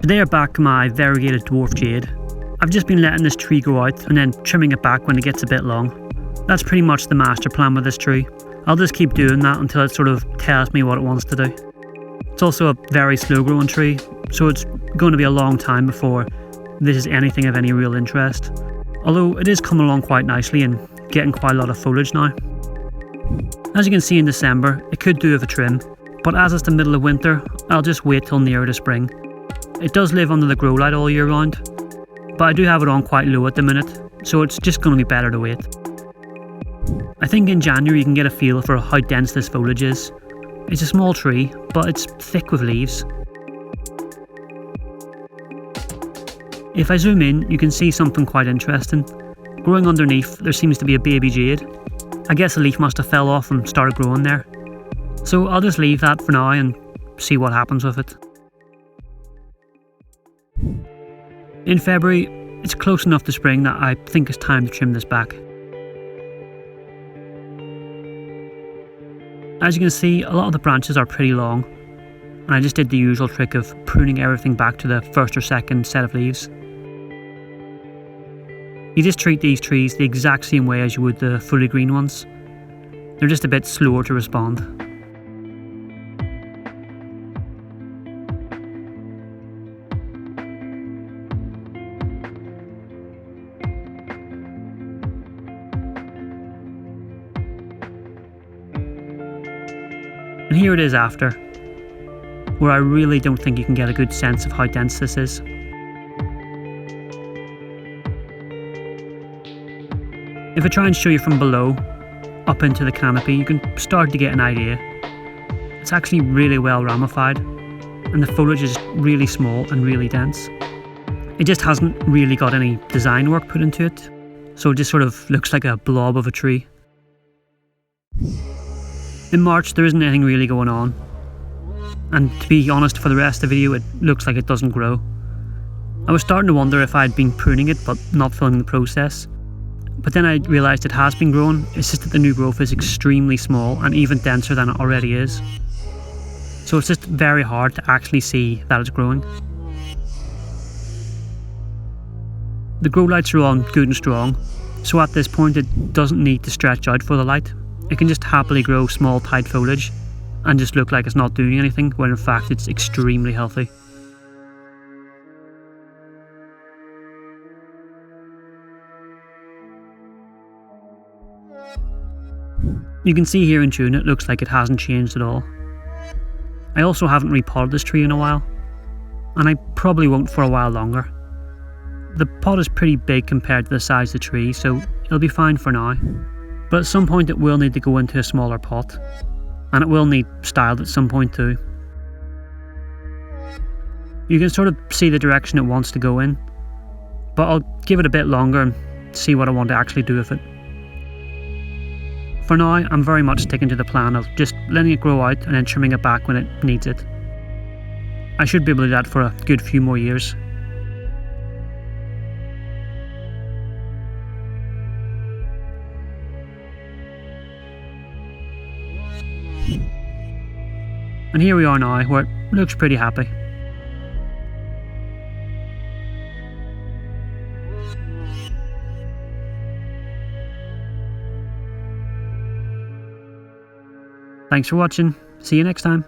Today I back my Variegated Dwarf Jade. I've just been letting this tree grow out and then trimming it back when it gets a bit long. That's pretty much the master plan with this tree. I'll just keep doing that until it sort of tells me what it wants to do. It's also a very slow growing tree, so it's going to be a long time before this is anything of any real interest. Although it is coming along quite nicely and getting quite a lot of foliage now. As you can see in December, it could do with a trim, but as it's the middle of winter, I'll just wait till nearer to spring. It does live under the grow light all year round, but I do have it on quite low at the minute, so it's just going to be better to wait. I think in January you can get a feel for how dense this foliage is. It's a small tree, but it's thick with leaves. If I zoom in, you can see something quite interesting. Growing underneath, there seems to be a baby jade. I guess a leaf must have fell off and started growing there. So I'll just leave that for now and see what happens with it. In February, it's close enough to spring that I think it's time to trim this back. As you can see, a lot of the branches are pretty long, and I just did the usual trick of pruning everything back to the first or second set of leaves. You just treat these trees the exact same way as you would the fully green ones. They're just a bit slower to respond. And here it is after, where I really don't think you can get a good sense of how dense this is. If I try and show you from below, up into the canopy, you can start to get an idea. It's actually really well ramified, and the foliage is really small and really dense. It just hasn't really got any design work put into it, so it just sort of looks like a blob of a tree. In March there isn't anything really going on, and to be honest, for the rest of the video it looks like it doesn't grow. I was starting to wonder if I'd been pruning it but not filming the process, but then I realised it has been growing. It's just that the new growth is extremely small and even denser than it already is. So it's just very hard to actually see that it's growing. The grow lights are on good and strong, so at this point it doesn't need to stretch out for the light. It can just happily grow small tight foliage and just look like it's not doing anything, when in fact it's extremely healthy. You can see here in June it looks like it hasn't changed at all. I also haven't repotted this tree in a while, and I probably won't for a while longer. The pot is pretty big compared to the size of the tree, so it'll be fine for now. But at some point it will need to go into a smaller pot, and it will need styled at some point too. You can sort of see the direction it wants to go in, but I'll give it a bit longer and see what I want to actually do with it. For now, I'm very much sticking to the plan of just letting it grow out and then trimming it back when it needs it. I should be able to do that for a good few more years. And here we are now, where it looks pretty happy. Thanks for watching. See you next time.